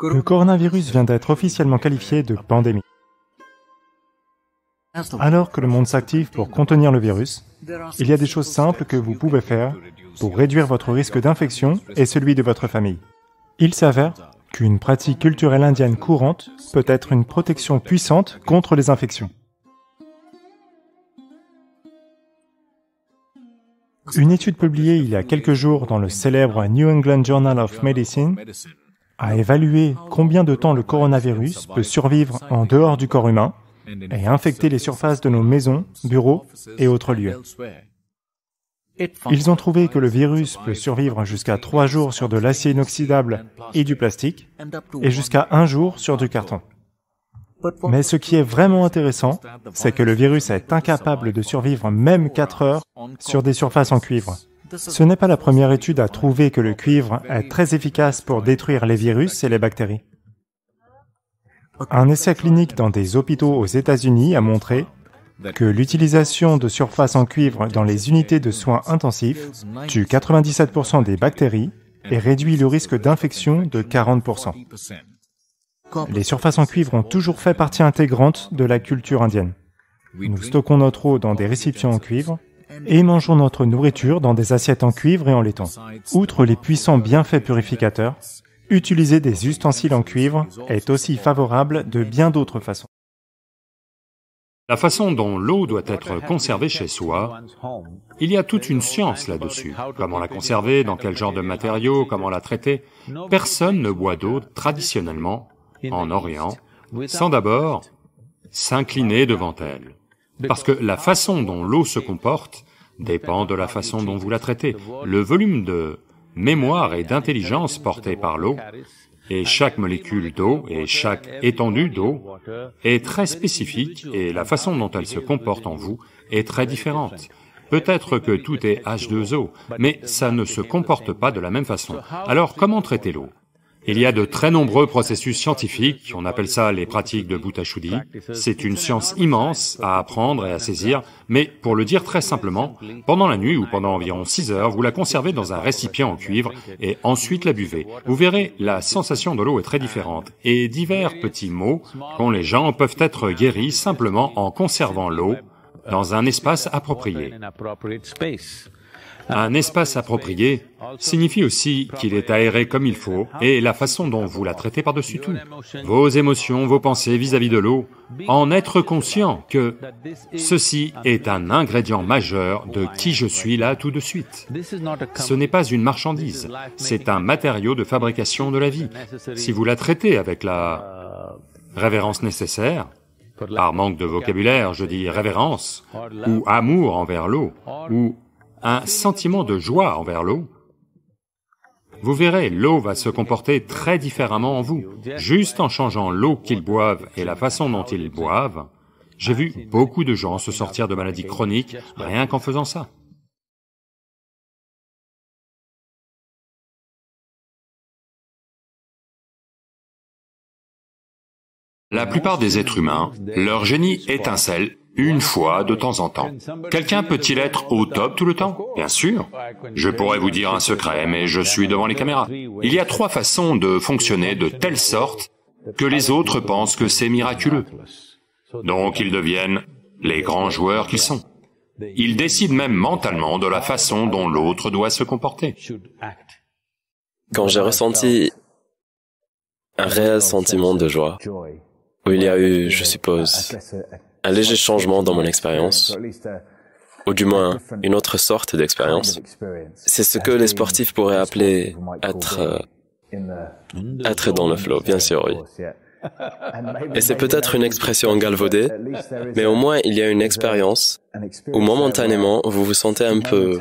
Le coronavirus vient d'être officiellement qualifié de pandémie. Alors que le monde s'active pour contenir le virus, il y a des choses simples que vous pouvez faire pour réduire votre risque d'infection et celui de votre famille. Il s'avère qu'une pratique culturelle indienne courante peut être une protection puissante contre les infections. Une étude publiée il y a quelques jours dans le célèbre New England Journal of Medicine a évalué combien de temps le coronavirus peut survivre en dehors du corps humain et infecter les surfaces de nos maisons, bureaux et autres lieux. Ils ont trouvé que le virus peut survivre jusqu'à 3 jours sur de l'acier inoxydable et du plastique, et jusqu'à 1 jour sur du carton. Mais ce qui est vraiment intéressant, c'est que le virus est incapable de survivre même 4 heures sur des surfaces en cuivre. Ce n'est pas la première étude à trouver que le cuivre est très efficace pour détruire les virus et les bactéries. Un essai clinique dans des hôpitaux aux États-Unis a montré que l'utilisation de surfaces en cuivre dans les unités de soins intensifs tue 97% des bactéries et réduit le risque d'infection de 40%. Les surfaces en cuivre ont toujours fait partie intégrante de la culture indienne. Nous stockons notre eau dans des récipients en cuivre et mangeons notre nourriture dans des assiettes en cuivre et en laiton. Outre les puissants bienfaits purificateurs, utiliser des ustensiles en cuivre est aussi favorable de bien d'autres façons. La façon dont l'eau doit être conservée chez soi, il y a toute une science là-dessus. Comment la conserver, dans quel genre de matériaux, comment la traiter. Personne ne boit d'eau traditionnellement, en Orient, sans d'abord s'incliner devant elle. Parce que la façon dont l'eau se comporte dépend de la façon dont vous la traitez. Le volume de mémoire et d'intelligence porté par l'eau, et chaque molécule d'eau et chaque étendue d'eau est très spécifique et la façon dont elle se comporte en vous est très différente. Peut-être que tout est H2O, mais ça ne se comporte pas de la même façon. Alors comment traiter l'eau ? Il y a de très nombreux processus scientifiques, on appelle ça les pratiques de Bhuta-Shuddhi. C'est une science immense à apprendre et à saisir, mais pour le dire très simplement, pendant la nuit ou pendant environ 6 heures, vous la conservez dans un récipient en cuivre et ensuite la buvez. Vous verrez, la sensation de l'eau est très différente et divers petits maux qu'ont les gens peuvent être guéris simplement en conservant l'eau dans un espace approprié. Un espace approprié signifie aussi qu'il est aéré comme il faut et la façon dont vous la traitez par-dessus tout. Vos émotions, vos pensées vis-à-vis de l'eau, en être conscient que ceci est un ingrédient majeur de qui je suis là tout de suite. Ce n'est pas une marchandise, c'est un matériau de fabrication de la vie. Si vous la traitez avec la révérence nécessaire, par manque de vocabulaire, je dis révérence, ou amour envers l'eau, ou un sentiment de joie envers l'eau, vous verrez, l'eau va se comporter très différemment en vous. Juste en changeant l'eau qu'ils boivent et la façon dont ils boivent, j'ai vu beaucoup de gens se sortir de maladies chroniques rien qu'en faisant ça. La plupart des êtres humains, leur génie étincelle une fois de temps en temps. Quelqu'un peut-il être au top tout le temps? Bien sûr. Je pourrais vous dire un secret, mais je suis devant les caméras. Il y a 3 façons de fonctionner de telle sorte que les autres pensent que c'est miraculeux. Donc ils deviennent les grands joueurs qu'ils sont. Ils décident même mentalement de la façon dont l'autre doit se comporter. Quand j'ai ressenti un réel sentiment de joie, où il y a eu, je suppose, un léger changement dans mon expérience, ou du moins une autre sorte d'expérience. C'est ce que les sportifs pourraient appeler être dans le flow, bien sûr, oui. Et c'est peut-être une expression galvaudée, mais au moins il y a une expérience où momentanément vous vous sentez un peu...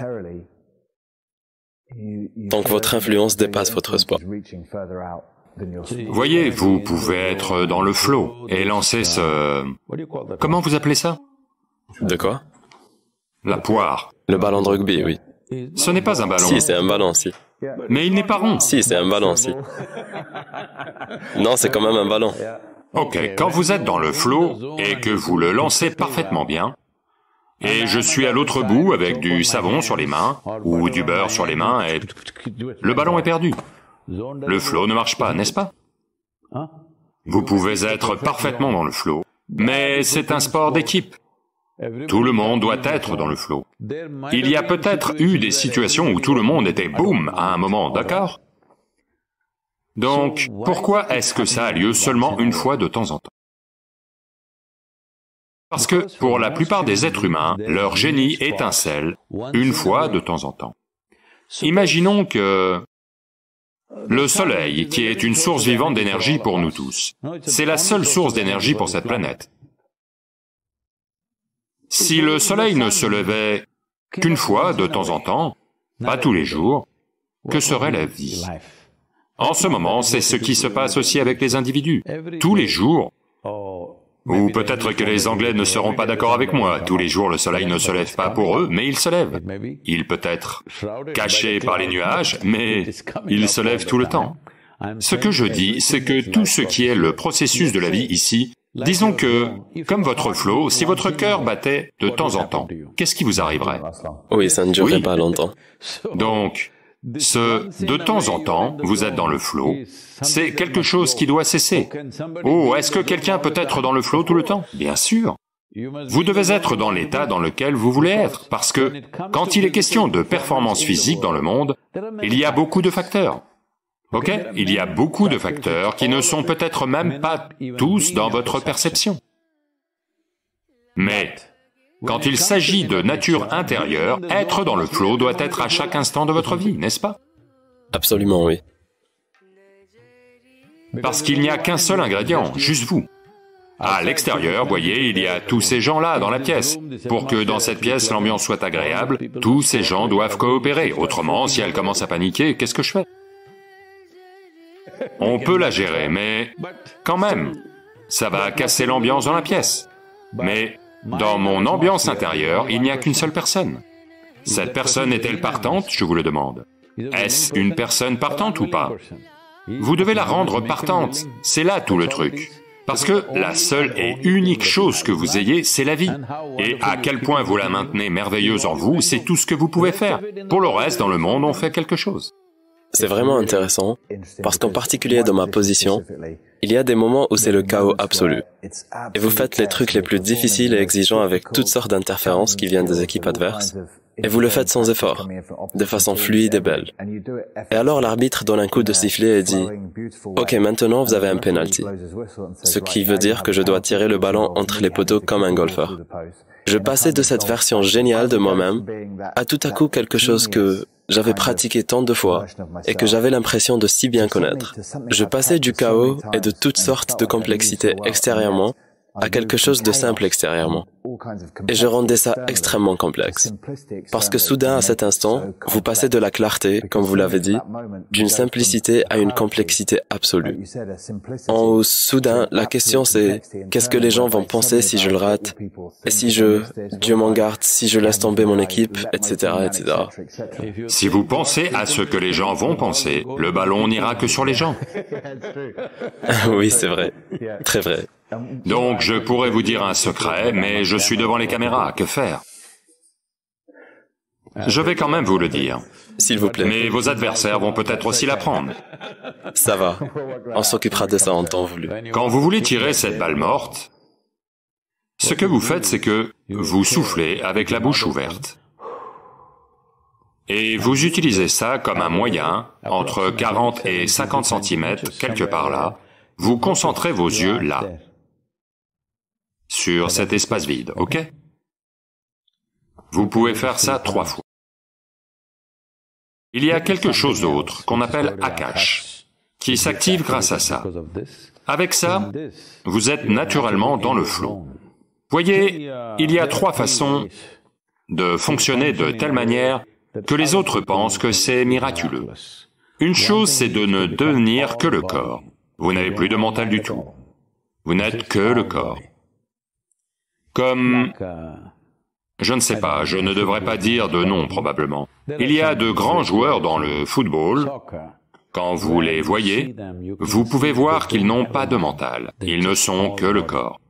Donc votre influence dépasse votre sport. Voyez, vous pouvez être dans le flow et lancer ce... Comment vous appelez ça? De quoi? La poire. Le ballon de rugby, oui. Ce n'est pas un ballon. Si, c'est un ballon, si. Mais il n'est pas rond. Si, c'est un ballon, si. Non, c'est quand même un ballon. Ok, quand vous êtes dans le flow et que vous le lancez parfaitement bien, et je suis à l'autre bout avec du savon sur les mains, ou du beurre sur les mains, et le ballon est perdu. Le flow ne marche pas, n'est-ce pas? Vous pouvez être parfaitement dans le flow, mais c'est un sport d'équipe. Tout le monde doit être dans le flow. Il y a peut-être eu des situations où tout le monde était boum à un moment, d'accord? Donc, pourquoi est-ce que ça a lieu seulement une fois de temps en temps? Parce que, pour la plupart des êtres humains, leur génie étincelle une fois de temps en temps. Imaginons que le Soleil, qui est une source vivante d'énergie pour nous tous, c'est la seule source d'énergie pour cette planète. Si le Soleil ne se levait qu'une fois de temps en temps, pas tous les jours, que serait la vie? En ce moment, c'est ce qui se passe aussi avec les individus. Tous les jours, ou peut-être que les Anglais ne seront pas d'accord avec moi, tous les jours le soleil ne se lève pas pour eux, mais il se lève. Il peut être caché par les nuages, mais il se lève tout le temps. Ce que je dis, c'est que tout ce qui est le processus de la vie ici, disons que, comme votre flot, si votre cœur battait de temps en temps, qu'est-ce qui vous arriverait? Oui, ça ne durerait pas longtemps. Donc, de temps en temps, vous êtes dans le flot, c'est quelque chose qui doit cesser. Oh, est-ce que quelqu'un peut être dans le flot tout le temps? Bien sûr. Vous devez être dans l'état dans lequel vous voulez être, parce que quand il est question de performance physique dans le monde, il y a beaucoup de facteurs. Ok? Il y a beaucoup de facteurs qui ne sont peut-être même pas tous dans votre perception. Mais quand il s'agit de nature intérieure, être dans le flow doit être à chaque instant de votre vie, n'est-ce pas? Absolument, oui. Parce qu'il n'y a qu'un seul ingrédient, juste vous. À l'extérieur, voyez, il y a tous ces gens-là dans la pièce. Pour que dans cette pièce l'ambiance soit agréable, tous ces gens doivent coopérer. Autrement, si elle commence à paniquer, qu'est-ce que je fais? On peut la gérer, mais quand même, ça va casser l'ambiance dans la pièce. Mais dans mon ambiance intérieure, il n'y a qu'une seule personne. Cette personne est-elle partante, je vous le demande? Est-ce une personne partante ou pas? Vous devez la rendre partante, c'est là tout le truc. Parce que la seule et unique chose que vous ayez, c'est la vie. Et à quel point vous la maintenez merveilleuse en vous, c'est tout ce que vous pouvez faire. Pour le reste, dans le monde, on fait quelque chose. C'est vraiment intéressant, parce qu'en particulier dans ma position, il y a des moments où c'est le chaos absolu. Et vous faites les trucs les plus difficiles et exigeants avec toutes sortes d'interférences qui viennent des équipes adverses, et vous le faites sans effort, de façon fluide et belle. Et alors l'arbitre donne un coup de sifflet et dit « Ok, maintenant vous avez un penalty », ce qui veut dire que je dois tirer le ballon entre les poteaux comme un golfeur. Je passais de cette version géniale de moi-même à tout à coup quelque chose que j'avais pratiqué tant de fois et que j'avais l'impression de si bien connaître. Je passais du chaos et de toutes sortes de complexités extérieurement à quelque chose de simple extérieurement. Et je rendais ça extrêmement complexe. Parce que soudain, à cet instant, vous passez de la clarté, comme vous l'avez dit, d'une simplicité à une complexité absolue. Soudain, la question c'est, qu'est-ce que les gens vont penser si je le rate? Et si Dieu m'en garde, si je laisse tomber mon équipe, etc., etc. Si vous pensez à ce que les gens vont penser, le ballon n'ira que sur les gens. Oui, c'est vrai. Très vrai. Donc, je pourrais vous dire un secret, mais je suis devant les caméras, que faire? Je vais quand même vous le dire. S'il vous plaît. Mais vos adversaires vont peut-être aussi l'apprendre. Ça va. On s'occupera de ça en temps voulu. Quand vous voulez tirer cette balle morte, ce que vous faites, c'est que vous soufflez avec la bouche ouverte. Et vous utilisez ça comme un moyen, entre 40 et 50 cm, quelque part là, vous concentrez vos yeux là, sur cet espace vide, ok? Vous pouvez faire ça 3 fois. Il y a quelque chose d'autre qu'on appelle Akash, qui s'active grâce à ça. Avec ça, vous êtes naturellement dans le flow. Voyez, il y a 3 façons de fonctionner de telle manière que les autres pensent que c'est miraculeux. Une chose, c'est de ne devenir que le corps. Vous n'avez plus de mental du tout. Vous n'êtes que le corps. Comme... je ne sais pas, je ne devrais pas dire de nom probablement. Il y a de grands joueurs dans le football. Quand vous les voyez, vous pouvez voir qu'ils n'ont pas de mental. Ils ne sont que le corps.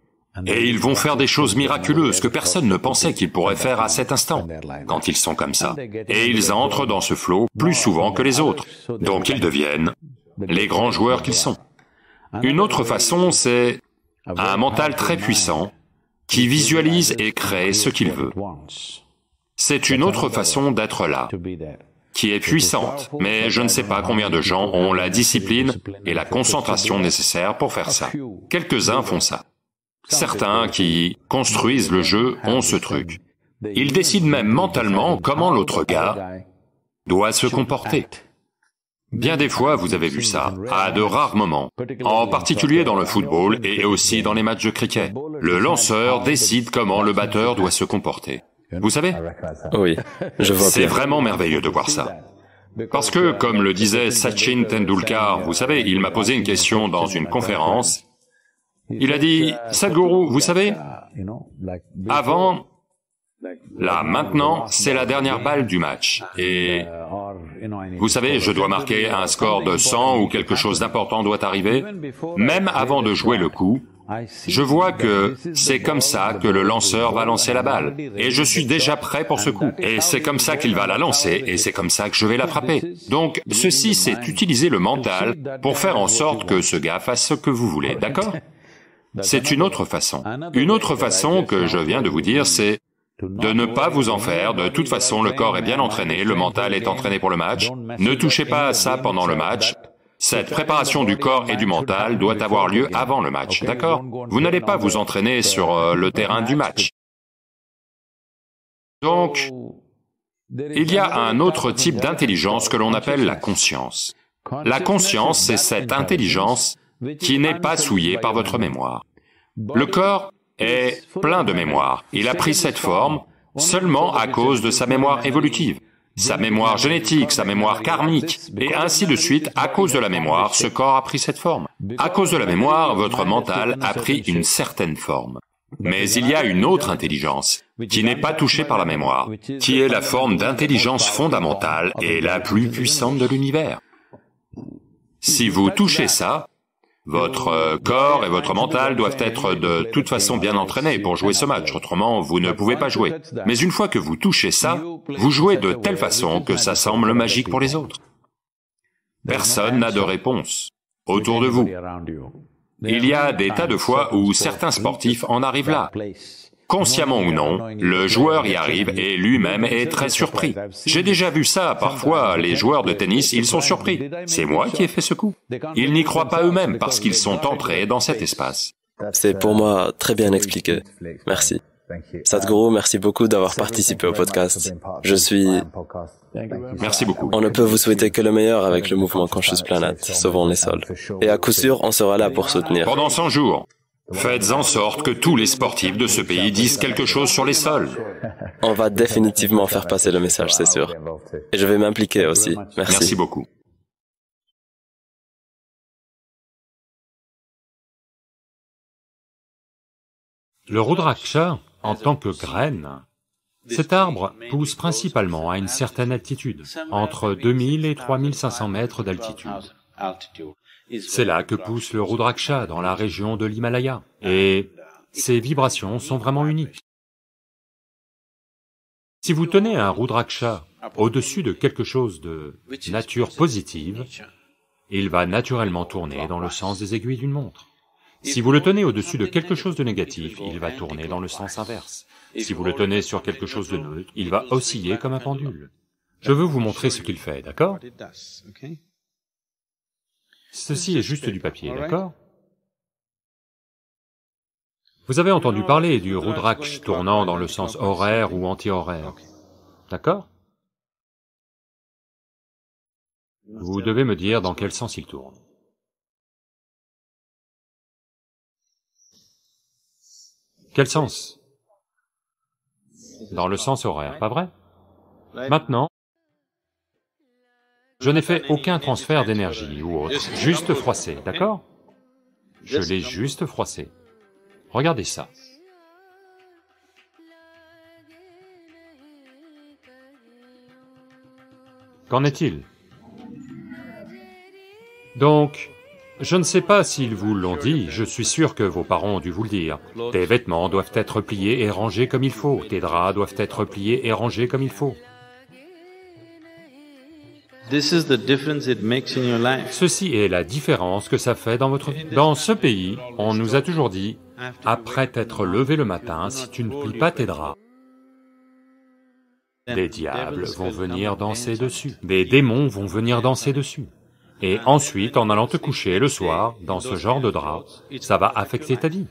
Et ils vont faire des choses miraculeuses que personne ne pensait qu'ils pourraient faire à cet instant, quand ils sont comme ça. Et ils entrent dans ce flot plus souvent que les autres. Donc ils deviennent les grands joueurs qu'ils sont. Une autre façon, c'est un mental très puissant qui visualise et crée ce qu'il veut. C'est une autre façon d'être là, qui est puissante, mais je ne sais pas combien de gens ont la discipline et la concentration nécessaires pour faire ça. Quelques-uns font ça. Certains qui construisent le jeu ont ce truc. Ils décident même mentalement comment l'autre gars doit se comporter. Bien des fois, vous avez vu ça, à de rares moments, en particulier dans le football et aussi dans les matchs de cricket. Le lanceur décide comment le batteur doit se comporter. Vous savez? Oui, je vois bien. C'est vraiment merveilleux de voir ça. Parce que, comme le disait Sachin Tendulkar, vous savez, il m'a posé une question dans une conférence. Il a dit, « Sadhguru, vous savez, avant, là, maintenant, c'est la dernière balle du match. Et vous savez, je dois marquer un score de 100 ou quelque chose d'important doit arriver. Même avant de jouer le coup, je vois que c'est comme ça que le lanceur va lancer la balle. Et je suis déjà prêt pour ce coup. Et c'est comme ça qu'il va la lancer, et c'est comme ça que je vais la frapper. Donc, ceci, c'est utiliser le mental pour faire en sorte que ce gars fasse ce que vous voulez, d'accord? C'est une autre façon. Une autre façon que je viens de vous dire, c'est de ne pas vous en faire. De toute façon, le corps est bien entraîné, le mental est entraîné pour le match. Ne touchez pas à ça pendant le match. Cette préparation du corps et du mental doit avoir lieu avant le match, d'accord? Vous n'allez pas vous entraîner sur le terrain du match. Donc, il y a un autre type d'intelligence que l'on appelle la conscience. La conscience, c'est cette intelligence qui n'est pas souillée par votre mémoire. Le corps est plein de mémoire. Il a pris cette forme seulement à cause de sa mémoire évolutive, sa mémoire génétique, sa mémoire karmique, et ainsi de suite. À cause de la mémoire, ce corps a pris cette forme. À cause de la mémoire, votre mental a pris une certaine forme. Mais il y a une autre intelligence, qui n'est pas touchée par la mémoire, qui est la forme d'intelligence fondamentale et la plus puissante de l'univers. Si vous touchez ça, votre corps et votre mental doivent être de toute façon bien entraînés pour jouer ce match, autrement vous ne pouvez pas jouer. Mais une fois que vous touchez ça, vous jouez de telle façon que ça semble magique pour les autres. Personne n'a de réponse autour de vous. Il y a des tas de fois où certains sportifs en arrivent là. Consciemment ou non, le joueur y arrive et lui-même est très surpris. J'ai déjà vu ça, parfois, les joueurs de tennis, ils sont surpris. C'est moi qui ai fait ce coup. Ils n'y croient pas eux-mêmes parce qu'ils sont entrés dans cet espace. C'est pour moi très bien expliqué. Merci. Sadhguru, merci beaucoup d'avoir participé au podcast. Merci beaucoup. On ne peut vous souhaiter que le meilleur avec le mouvement Conscious Planet, Sauvons les sols. Et à coup sûr, on sera là pour soutenir. Pendant 100 jours, faites en sorte que tous les sportifs de ce pays disent quelque chose sur les sols. On va définitivement faire passer le message, c'est sûr. Et je vais m'impliquer aussi. Merci. Merci beaucoup. Le Rudraksha, en tant que graine, cet arbre pousse principalement à une certaine altitude, entre 2000 et 3500 mètres d'altitude. C'est là que pousse le Rudraksha, dans la région de l'Himalaya, et ces vibrations sont vraiment uniques. Si vous tenez un Rudraksha au-dessus de quelque chose de nature positive, il va naturellement tourner dans le sens des aiguilles d'une montre. Si vous le tenez au-dessus de quelque chose de négatif, il va tourner dans le sens inverse. Si vous le tenez sur quelque chose de neutre, il va osciller comme un pendule. Je veux vous montrer ce qu'il fait, d'accord? Ceci est juste du papier, d'accord? Vous avez entendu parler du Rudraksh tournant dans le sens horaire ou anti-horaire, d'accord? Vous devez me dire dans quel sens il tourne. Quel sens? Dans le sens horaire, pas vrai? Maintenant, je n'ai fait aucun transfert d'énergie ou autre, juste froissé, d'accord? Je l'ai juste froissé. Regardez ça. Qu'en est-il? Donc, je ne sais pas s'ils vous l'ont dit, je suis sûr que vos parents ont dû vous le dire. Tes vêtements doivent être pliés et rangés comme il faut, tes draps doivent être pliés et rangés comme il faut. Ceci est la différence que ça fait dans votre vie. Dans ce pays, on nous a toujours dit, après t'être levé le matin, si tu ne plies pas tes draps, des diables vont venir danser dessus, des démons vont venir danser dessus. Et ensuite, en allant te coucher le soir, dans ce genre de drap, ça va affecter ta vie.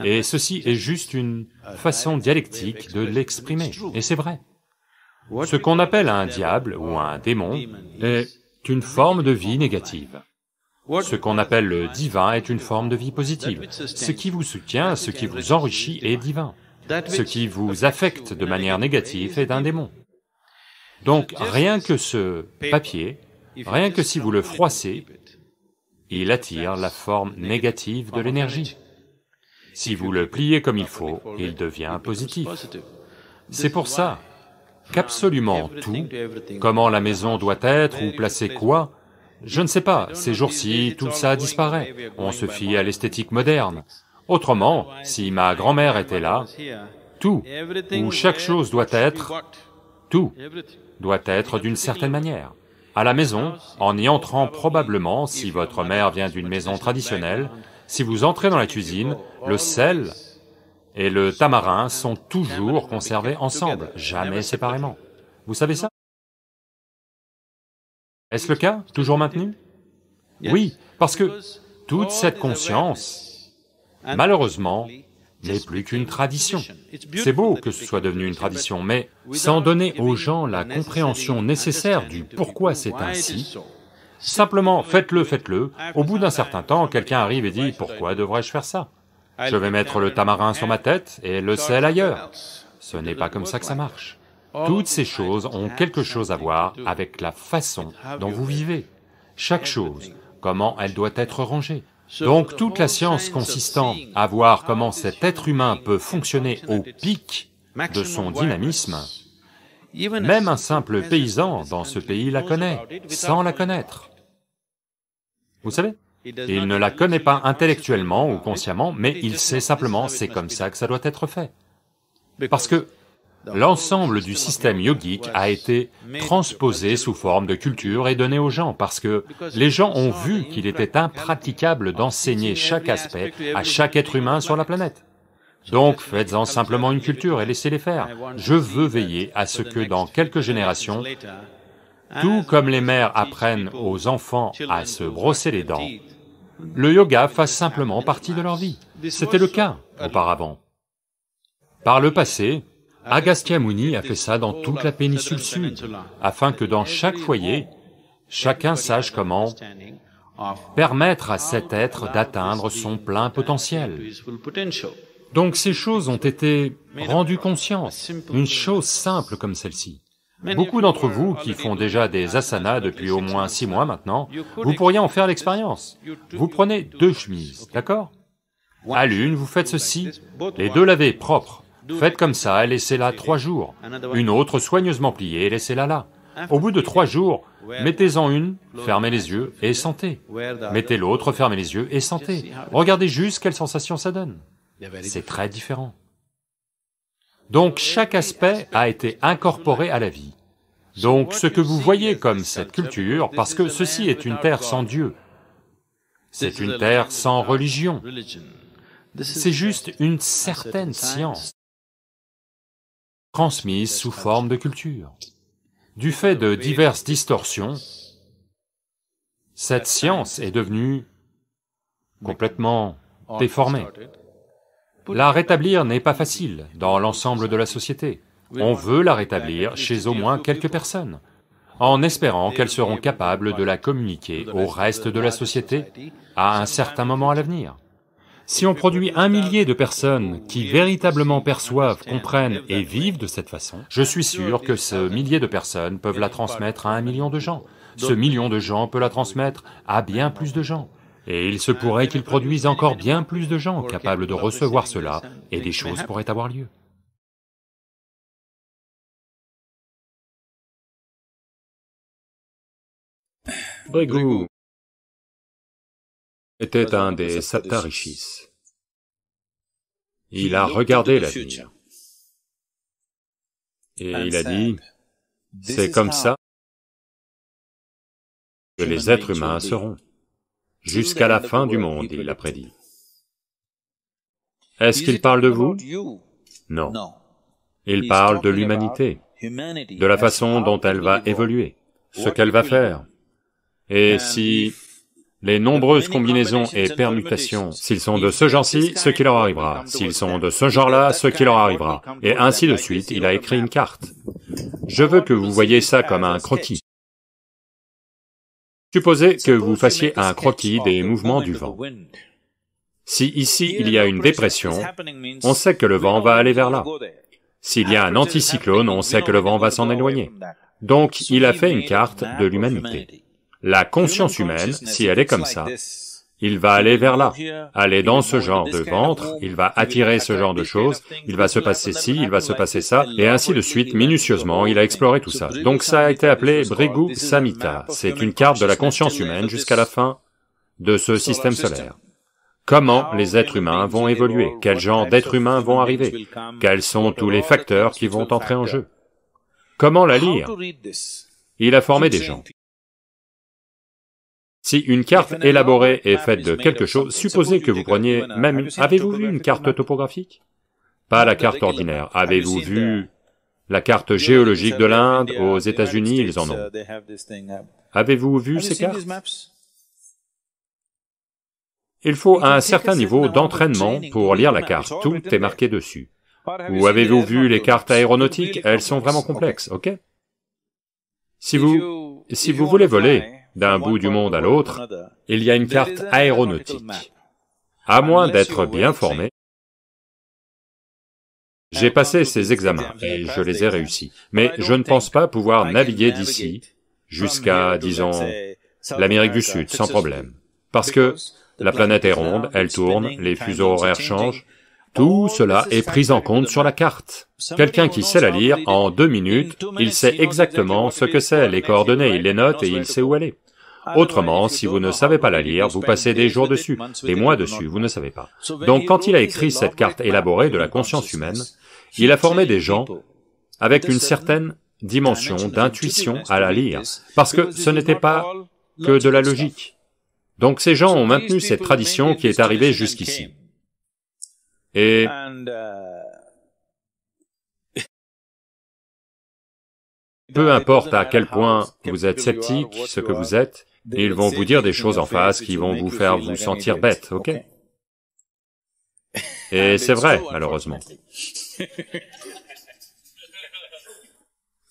Et ceci est juste une façon dialectique de l'exprimer, et c'est vrai. Ce qu'on appelle un diable ou un démon est une forme de vie négative. Ce qu'on appelle le divin est une forme de vie positive. Ce qui vous soutient, ce qui vous enrichit est divin. Ce qui vous affecte de manière négative est un démon. Donc rien que ce papier, rien que si vous le froissez, il attire la forme négative de l'énergie. Si vous le pliez comme il faut, il devient positif. C'est pour ça qu'absolument tout, comment la maison doit être ou placer quoi, je ne sais pas, ces jours-ci, tout ça disparaît, on se fie à l'esthétique moderne. Autrement, si ma grand-mère était là, tout, ou chaque chose doit être, tout, doit être d'une certaine manière. À la maison, en y entrant probablement, si votre mère vient d'une maison traditionnelle, si vous entrez dans la cuisine, le sel et le tamarin sont toujours conservés ensemble, jamais séparément. Vous savez ça? Est-ce le cas, toujours maintenu? Oui, parce que toute cette conscience, malheureusement, n'est plus qu'une tradition. C'est beau que ce soit devenu une tradition, mais sans donner aux gens la compréhension nécessaire du pourquoi c'est ainsi, simplement faites-le, au bout d'un certain temps, quelqu'un arrive et dit « Pourquoi devrais-je faire ça? Je vais mettre le tamarin sur ma tête et le sel ailleurs. » Ce n'est pas comme ça que ça marche. Toutes ces choses ont quelque chose à voir avec la façon dont vous vivez. Chaque chose, comment elle doit être rangée. Donc toute la science consistant à voir comment cet être humain peut fonctionner au pic de son dynamisme, même un simple paysan dans ce pays la connaît, sans la connaître. Vous savez? Il ne la connaît pas intellectuellement ou consciemment, mais il sait simplement c'est comme ça que ça doit être fait. Parce que l'ensemble du système yogique a été transposé sous forme de culture et donné aux gens, parce que les gens ont vu qu'il était impraticable d'enseigner chaque aspect à chaque être humain sur la planète. Donc faites-en simplement une culture et laissez-les faire. Je veux veiller à ce que dans quelques générations, tout comme les mères apprennent aux enfants à se brosser les dents, le yoga fasse simplement partie de leur vie. C'était le cas auparavant. Par le passé, Agastya Muni a fait ça dans toute la péninsule sud, afin que dans chaque foyer, chacun sache comment permettre à cet être d'atteindre son plein potentiel. Donc ces choses ont été rendues conscientes, une chose simple comme celle-ci. Beaucoup d'entre vous qui font déjà des asanas depuis au moins 6 mois maintenant, vous pourriez en faire l'expérience. Vous prenez 2 chemises, d'accord? À l'une, vous faites ceci, les 2 lavées propres. Faites comme ça et laissez-la 3 jours. Une autre soigneusement pliée et laissez-la là. Au bout de 3 jours, mettez-en une, fermez les yeux et sentez. Mettez l'autre, fermez les yeux et sentez. Regardez juste quelle sensation ça donne. C'est très différent. Donc chaque aspect a été incorporé à la vie. Donc ce que vous voyez comme cette culture, parce que ceci est une terre sans Dieu, c'est une terre sans religion, c'est juste une certaine science transmise sous forme de culture. Du fait de diverses distorsions, cette science est devenue complètement déformée. La rétablir n'est pas facile dans l'ensemble de la société. On veut la rétablir chez au moins quelques personnes, en espérant qu'elles seront capables de la communiquer au reste de la société à un certain moment à l'avenir. Si on produit 1 millier de personnes qui véritablement perçoivent, comprennent et vivent de cette façon, je suis sûr que ce millier de personnes peuvent la transmettre à 1 million de gens. Ce million de gens peut la transmettre à bien plus de gens. Et il se pourrait qu'ils produisent encore bien plus de gens capables de recevoir cela, et des choses pourraient avoir lieu. Bhrigu était un des Saptarishis. Il a regardé l'avenir. Et il a dit, c'est comme ça que les êtres humains seront. Jusqu'à la fin du monde, il l'a prédit. Est-ce qu'il parle de vous? Non. Il parle de l'humanité, de la façon dont elle va évoluer, ce qu'elle va faire. Et si les nombreuses combinaisons et permutations, s'ils sont de ce genre-ci, ce qui leur arrivera, s'ils sont de ce genre-là, ce qui leur arrivera, et ainsi de suite, il a écrit une carte. Je veux que vous voyiez ça comme un croquis. Supposez que vous fassiez un croquis des mouvements du vent. Si ici il y a une dépression, on sait que le vent va aller vers là. S'il y a un anticyclone, on sait que le vent va s'en éloigner. Donc il a fait une carte de l'humanité. La conscience humaine, si elle est comme ça, il va aller vers là, aller dans ce genre de ventre, il va attirer ce genre de choses, il va se passer ci, il va se passer ça, et ainsi de suite, minutieusement, il a exploré tout ça. Donc ça a été appelé Bhrigu Samhita, c'est une carte de la conscience humaine jusqu'à la fin de ce système solaire. Comment les êtres humains vont évoluer, quel genre d'êtres humains vont arriver, quels sont tous les facteurs qui vont entrer en jeu. Comment la lire? Il a formé des gens. Si une carte élaborée est faite de quelque chose, supposez que vous preniez même une... Avez-vous vu une carte topographique? Pas la carte ordinaire. Avez-vous vu la carte géologique de l'Inde? Aux États-Unis, ils en ont. Avez-vous vu ces cartes? Il faut un certain niveau d'entraînement pour lire la carte, tout est marqué dessus. Ou avez-vous vu les cartes aéronautiques? Elles sont vraiment complexes, ok? Si vous voulez voler d'un bout du monde à l'autre, il y a une carte aéronautique. À moins d'être bien formé, j'ai passé ces examens et je les ai réussis, mais je ne pense pas pouvoir naviguer d'ici jusqu'à, disons, l'Amérique du Sud sans problème, parce que la planète est ronde, elle tourne, les fuseaux horaires changent, tout cela est pris en compte sur la carte. Quelqu'un qui sait la lire, en 2 minutes, il sait exactement ce que c'est, les coordonnées, il les note et il sait où aller. Autrement, si vous ne savez pas la lire, vous passez des jours dessus, des mois dessus, vous ne savez pas. Donc quand il a écrit cette carte élaborée de la conscience humaine, il a formé des gens avec une certaine dimension d'intuition à la lire, parce que ce n'était pas que de la logique. Donc ces gens ont maintenu cette tradition qui est arrivée jusqu'ici. Et peu importe à quel point vous êtes sceptique, ce que vous êtes, ils vont vous dire des choses en face qui vont vous faire vous sentir bête, ok? Et c'est vrai, malheureusement.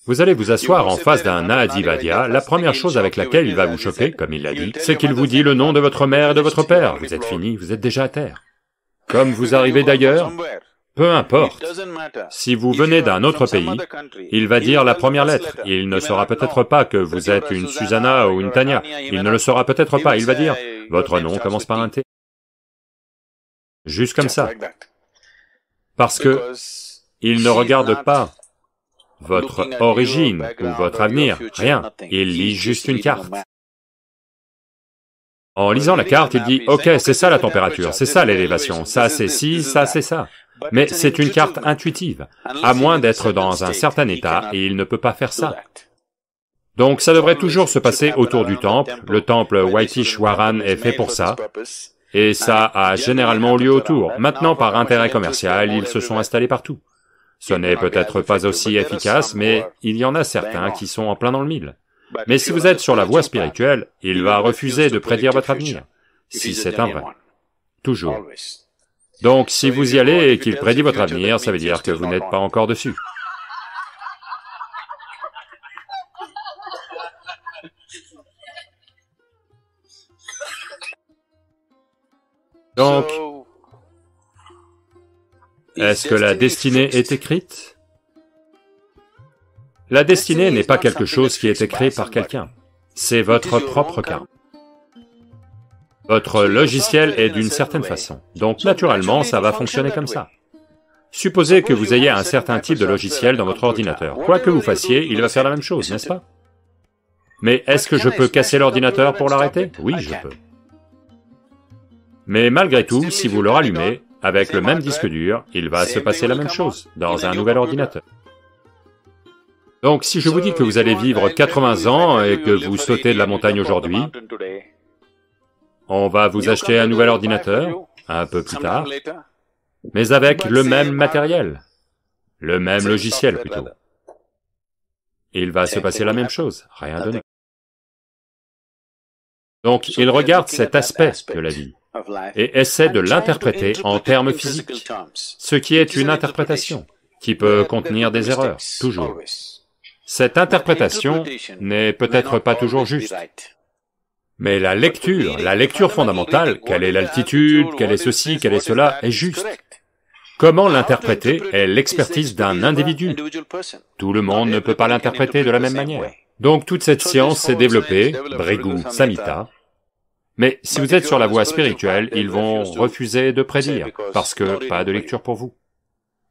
Vous allez vous asseoir en face d'un Adivadya, la première chose avec laquelle il va vous choquer, comme il l'a dit, c'est qu'il vous dit le nom de votre mère et de votre père. Vous êtes fini, vous êtes déjà à terre. Comme vous arrivez d'ailleurs, peu importe. Si vous venez d'un autre pays, il va dire la première lettre. Il ne saura peut-être pas que vous êtes une Susanna ou une Tania. Il ne le saura peut-être pas. Il va dire, votre nom commence par un T. Juste comme ça. Parce que il ne regarde pas votre origine ou votre avenir, rien. Il lit juste une carte. En lisant la carte, il dit, ok, c'est ça la température, c'est ça l'élévation, ça c'est ci, ça c'est ça. Mais c'est une carte intuitive, à moins d'être dans un certain état, et il ne peut pas faire ça. Donc ça devrait toujours se passer autour du temple, le temple Vaitishwaran est fait pour ça, et ça a généralement lieu autour. Maintenant, par intérêt commercial, ils se sont installés partout. Ce n'est peut-être pas aussi efficace, mais il y en a certains qui sont en plein dans le mille. Mais si vous êtes sur la voie spirituelle, il va refuser de prédire votre avenir, si c'est un vrai. Toujours. Donc si vous y allez et qu'il prédit votre avenir, ça veut dire que vous n'êtes pas encore dessus. Donc, est-ce que la destinée est écrite? La destinée n'est pas quelque chose qui est écrit par quelqu'un, c'est votre propre cas. Votre logiciel est d'une certaine façon, donc naturellement ça va fonctionner comme ça. Supposez que vous ayez un certain type de logiciel dans votre ordinateur, quoi que vous fassiez, il va faire la même chose, n'est-ce pas? Mais est-ce que je peux casser l'ordinateur pour l'arrêter? Oui, je peux. Mais malgré tout, si vous le rallumez, avec le même disque dur, il va se passer la même chose, dans un nouvel ordinateur. Donc si je vous dis que vous allez vivre 80 ans et que vous sautez de la montagne aujourd'hui, on va vous acheter un nouvel ordinateur, un peu plus tard, mais avec le même matériel, le même logiciel plutôt. Il va se passer la même chose, rien de neuf. Donc il regarde cet aspect de la vie et essaie de l'interpréter en termes physiques, ce qui est une interprétation, qui peut contenir des erreurs, toujours. Cette interprétation n'est peut-être pas toujours juste. Mais la lecture fondamentale, quelle est l'altitude, quelle est ceci, quelle est cela, est juste. Comment l'interpréter est l'expertise d'un individu. Tout le monde ne peut pas l'interpréter de la même manière. Donc toute cette science s'est développée, Bhrigu Samhita, mais si vous êtes sur la voie spirituelle, ils vont refuser de prédire, parce que pas de lecture pour vous.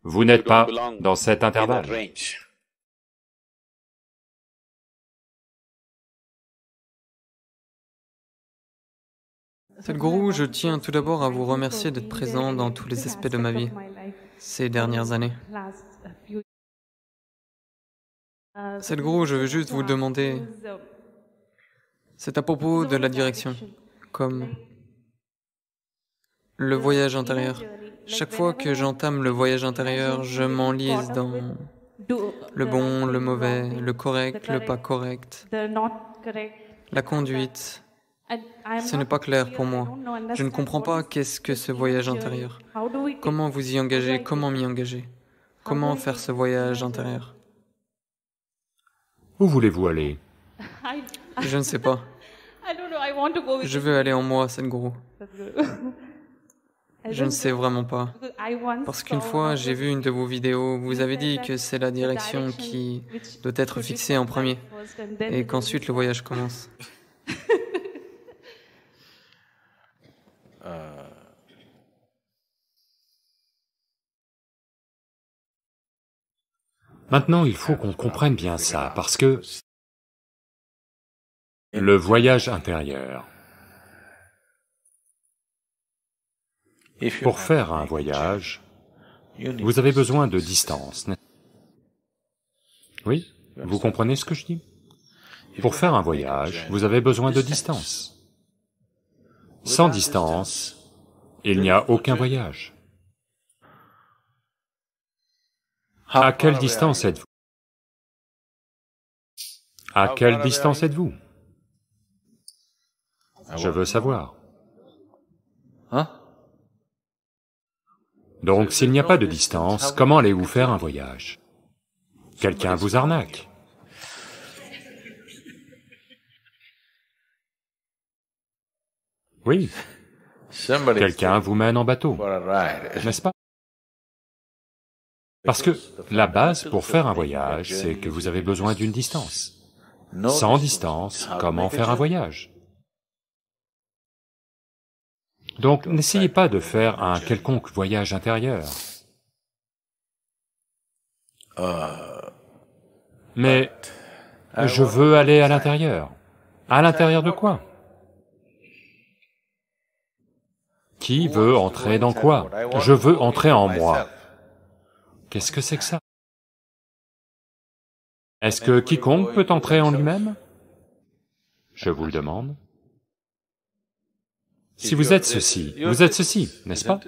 Vous n'êtes pas dans cet intervalle. Sadhguru, je tiens tout d'abord à vous remercier d'être présent dans tous les aspects de ma vie ces dernières années. Sadhguru, je veux juste vous demander, c'est à propos de la direction, comme le voyage intérieur. Chaque fois que j'entame le voyage intérieur, je m'enlise dans le bon, le mauvais, le correct, le pas correct, la conduite. Ce n'est pas clair pour moi. Je ne comprends pas qu'est-ce que ce voyage intérieur. Comment vous y engager, comment m'y engager, comment faire ce voyage intérieur. Où voulez-vous aller? Je ne sais pas. Je veux aller en moi, Sadhguru. Je ne sais vraiment pas. Parce qu'une fois, j'ai vu une de vos vidéos, vous avez dit que c'est la direction qui doit être fixée en premier, et qu'ensuite le voyage commence. Maintenant, il faut qu'on comprenne bien ça, parce que le voyage intérieur, pour faire un voyage, vous avez besoin de distance. Oui, vous comprenez ce que je dis? Pour faire un voyage, vous avez besoin de distance. Sans distance, il n'y a aucun voyage. À quelle distance êtes-vous? À quelle distance êtes-vous? Je veux savoir. Donc, s'il n'y a pas de distance, comment allez-vous faire un voyage? Quelqu'un vous arnaque. Oui, quelqu'un vous mène en bateau, n'est-ce pas? Parce que la base pour faire un voyage, c'est que vous avez besoin d'une distance. Sans distance, comment faire un voyage? Donc n'essayez pas de faire un quelconque voyage intérieur. Mais je veux aller à l'intérieur. À l'intérieur de quoi? Qui veut entrer dans quoi? Je veux entrer en moi. Qu'est-ce que c'est que ça? Est-ce que quiconque peut entrer en lui-même? Je vous le demande. Si vous êtes ceci, vous êtes ceci, n'est-ce pas?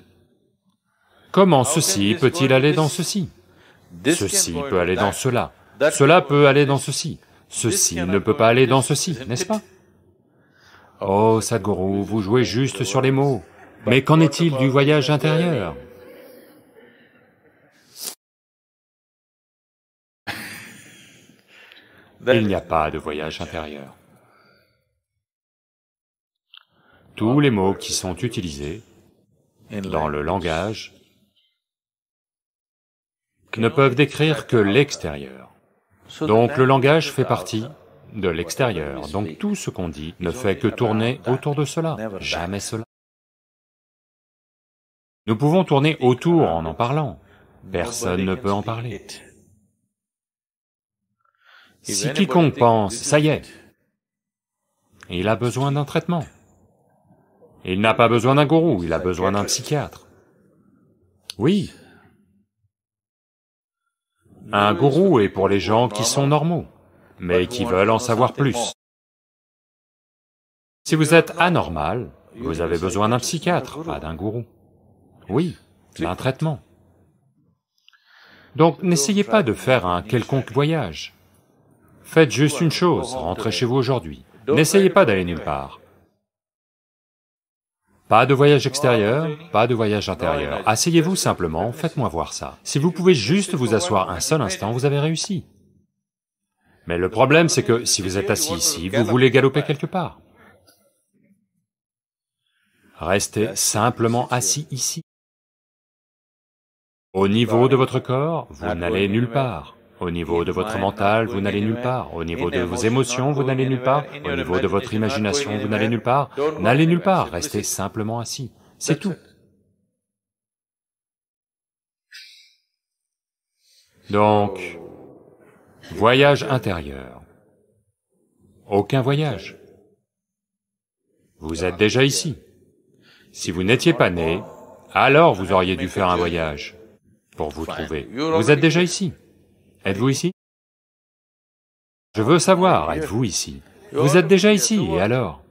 Comment ceci peut-il aller dans ceci? Ceci peut aller dans cela, cela peut aller dans ceci, ceci ne peut pas aller dans ceci, n'est-ce pas? Oh Sadhguru, vous jouez juste sur les mots, mais qu'en est-il du voyage intérieur? Il n'y a pas de voyage intérieur. Tous les mots qui sont utilisés dans le langage ne peuvent décrire que l'extérieur. Donc le langage fait partie de l'extérieur, donc tout ce qu'on dit ne fait que tourner autour de cela, jamais cela. Nous pouvons tourner autour en parlant, personne ne peut en parler. Si quiconque pense, ça y est, il a besoin d'un traitement. Il n'a pas besoin d'un gourou, il a besoin d'un psychiatre. Oui. Un gourou est pour les gens qui sont normaux, mais qui veulent en savoir plus. Si vous êtes anormal, vous avez besoin d'un psychiatre, pas d'un gourou. Oui, d'un traitement. Donc n'essayez pas de faire un quelconque voyage. Faites juste une chose, rentrez chez vous aujourd'hui. N'essayez pas d'aller nulle part. Pas de voyage extérieur, pas de voyage intérieur. Asseyez-vous simplement, faites-moi voir ça. Si vous pouvez juste vous asseoir un seul instant, vous avez réussi. Mais le problème, c'est que si vous êtes assis ici, vous voulez galoper quelque part. Restez simplement assis ici. Au niveau de votre corps, vous n'allez nulle part. Au niveau de votre mental, vous n'allez nulle part. Au niveau de vos émotions, vous n'allez nulle part. Au niveau de votre imagination, vous n'allez nulle part. N'allez nulle part, restez simplement assis. C'est tout. Donc, voyage intérieur. Aucun voyage. Vous êtes déjà ici. Si vous n'étiez pas né, alors vous auriez dû faire un voyage pour vous trouver. Vous êtes déjà ici. Êtes-vous ici? Je veux savoir, êtes-vous ici? Vous êtes déjà ici, et alors?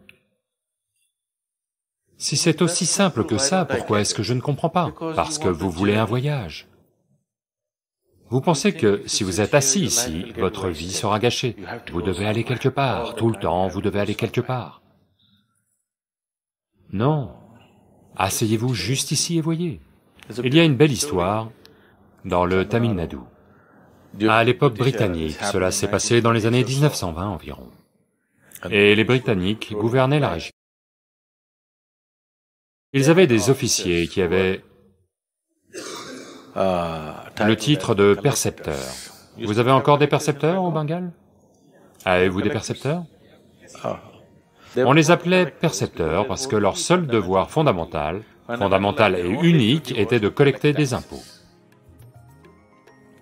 Si c'est aussi simple que ça, pourquoi est-ce que je ne comprends pas? Parce que vous voulez un voyage. Vous pensez que si vous êtes assis ici, votre vie sera gâchée. Vous devez aller quelque part, tout le temps, vous devez aller quelque part. Non. Asseyez-vous juste ici et voyez. Il y a une belle histoire dans le Tamil Nadu. À l'époque britannique, cela s'est passé dans les années 1920 environ. Et les Britanniques gouvernaient la région. Ils avaient des officiers qui avaient le titre de percepteur. Vous avez encore des percepteurs au Bengale? Avez-vous des percepteurs? On les appelait percepteurs parce que leur seul devoir fondamental et unique, était de collecter des impôts.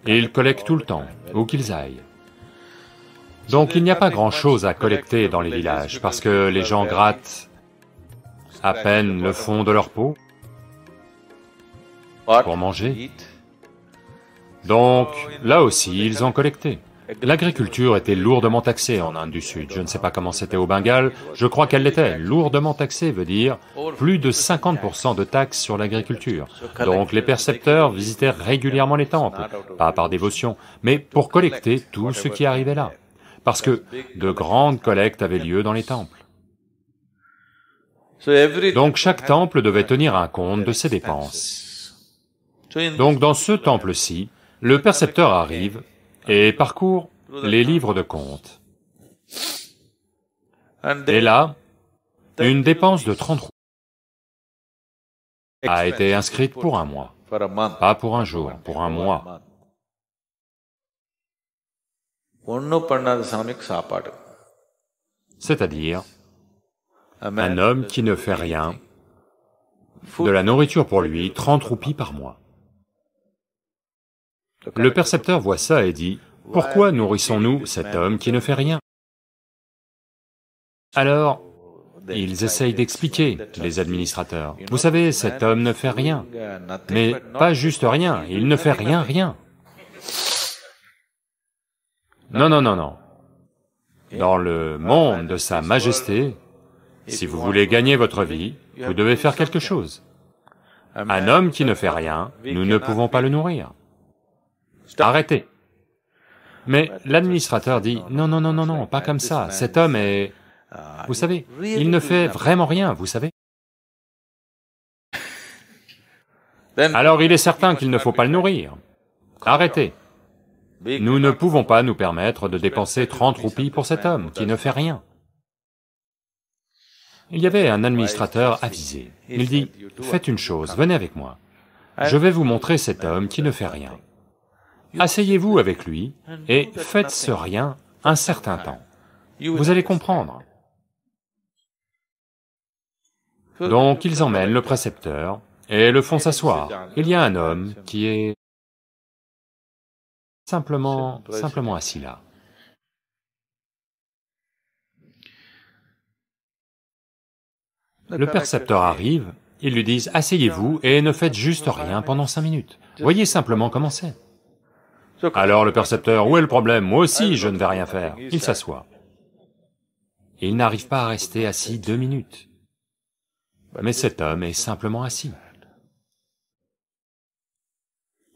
Et ils collectent tout le temps, où qu'ils aillent. Donc il n'y a pas grand-chose à collecter dans les villages, parce que les gens grattent à peine le fond de leur peau pour manger. Donc, là aussi, ils ont collecté. L'agriculture était lourdement taxée en Inde du Sud, je ne sais pas comment c'était au Bengale, je crois qu'elle l'était. Lourdement taxée veut dire plus de 50% de taxes sur l'agriculture. Donc les percepteurs visitaient régulièrement les temples, pas par dévotion, mais pour collecter tout ce qui arrivait là, parce que de grandes collectes avaient lieu dans les temples. Donc chaque temple devait tenir un compte de ses dépenses. Donc dans ce temple-ci, le percepteur arrive et parcourt les livres de compte. Et là, une dépense de 30 roupies a été inscrite pour un mois, pas pour un jour, pour un mois. C'est-à-dire, un homme qui ne fait rien, de la nourriture pour lui, 30 roupies par mois. Le percepteur voit ça et dit, « Pourquoi nourrissons-nous cet homme qui ne fait rien ?» Alors, ils essayent d'expliquer, les administrateurs. Vous savez, cet homme ne fait rien, mais pas juste rien, il ne fait rien. Non. Dans le monde de Sa Majesté, si vous voulez gagner votre vie, vous devez faire quelque chose. Un homme qui ne fait rien, nous ne pouvons pas le nourrir. Arrêtez. Mais l'administrateur dit, non, pas comme ça, cet homme est... Vous savez, il ne fait vraiment rien, vous savez. Alors il est certain qu'il ne faut pas le nourrir. Arrêtez. Nous ne pouvons pas nous permettre de dépenser 30 roupies pour cet homme qui ne fait rien. Il y avait un administrateur avisé. Il dit, « Faites une chose, venez avec moi. Je vais vous montrer cet homme qui ne fait rien. Asseyez-vous avec lui et faites ce rien un certain temps. Vous allez comprendre. » Donc ils emmènent le précepteur et le font s'asseoir. Il y a un homme qui est simplement assis là. Le percepteur arrive, ils lui disent « Asseyez-vous et ne faites juste rien pendant 5 minutes. Voyez simplement comment c'est. » Alors le percepteur, où est le problème? Moi aussi, je ne vais rien faire. Il s'assoit. Il n'arrive pas à rester assis 2 minutes. Mais cet homme est simplement assis.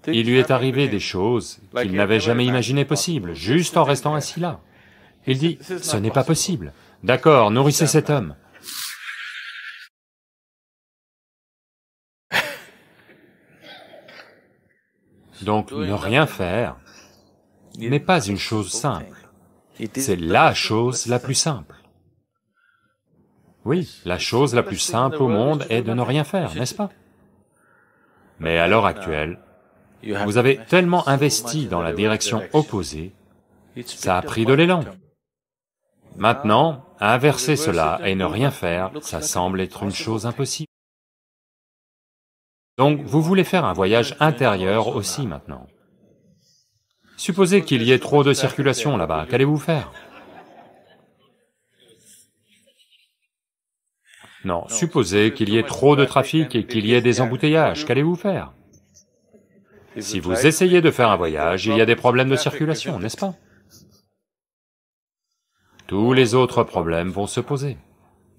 Il lui est arrivé des choses qu'il n'avait jamais imaginées possibles, juste en restant assis là. Il dit, ce n'est pas possible. D'accord, nourrissez cet homme. Donc, ne rien faire n'est pas une chose simple. C'est la chose la plus simple. Oui, la chose la plus simple au monde est de ne rien faire, n'est-ce pas? Mais à l'heure actuelle, vous avez tellement investi dans la direction opposée, ça a pris de l'élan. Maintenant, inverser cela et ne rien faire, ça semble être une chose impossible. Donc, vous voulez faire un voyage intérieur aussi maintenant. Supposez qu'il y ait trop de circulation là-bas, qu'allez-vous faire? Non, supposez qu'il y ait trop de trafic et qu'il y ait des embouteillages, qu'allez-vous faire? Si vous essayez de faire un voyage, il y a des problèmes de circulation, n'est-ce pas? Tous les autres problèmes vont se poser.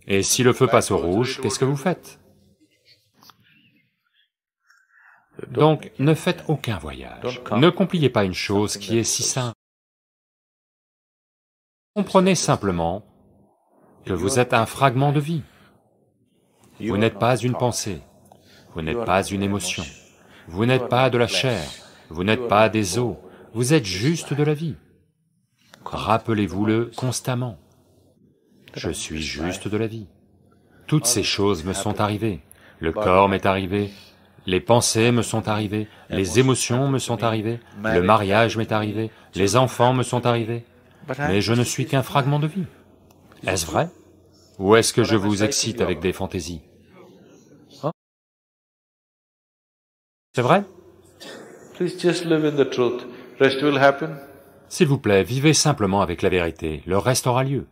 Et si le feu passe au rouge, qu'est-ce que vous faites? Donc, ne faites aucun voyage. Ne compliquez pas une chose qui est si simple. Comprenez simplement que vous êtes un fragment de vie. Vous n'êtes pas une pensée, vous n'êtes pas une émotion, vous n'êtes pas de la chair, vous n'êtes pas des os, vous êtes juste de la vie. Rappelez-vous-le constamment. Je suis juste de la vie. Toutes ces choses me sont arrivées. Le corps m'est arrivé, les pensées me sont arrivées, les émotions me sont arrivées, le mariage m'est arrivé, les enfants me sont arrivés, mais je ne suis qu'un fragment de vie. Est-ce vrai? Ou est-ce que je vous excite avec des fantaisies? C'est vrai? S'il vous plaît, vivez simplement avec la vérité, le reste aura lieu.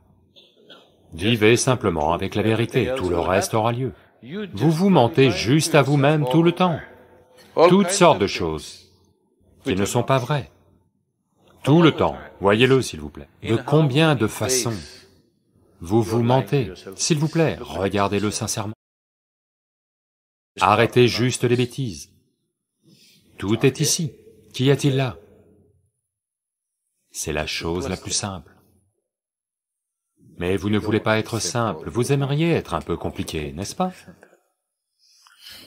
Vivez simplement avec la vérité, tout le reste aura lieu. Vous vous mentez juste à vous-même tout le temps. Toutes sortes de choses qui ne sont pas vraies. Tout le temps, voyez-le s'il vous plaît. De combien de façons vous vous mentez? S'il vous plaît, regardez-le sincèrement. Arrêtez juste les bêtises. Tout est ici. Qu'y a-t-il là? C'est la chose la plus simple. Mais vous ne voulez pas être simple, vous aimeriez être un peu compliqué, n'est-ce pas?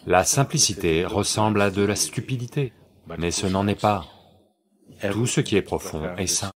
La simplicité ressemble à de la stupidité, mais ce n'en est pas. Tout ce qui est profond est simple.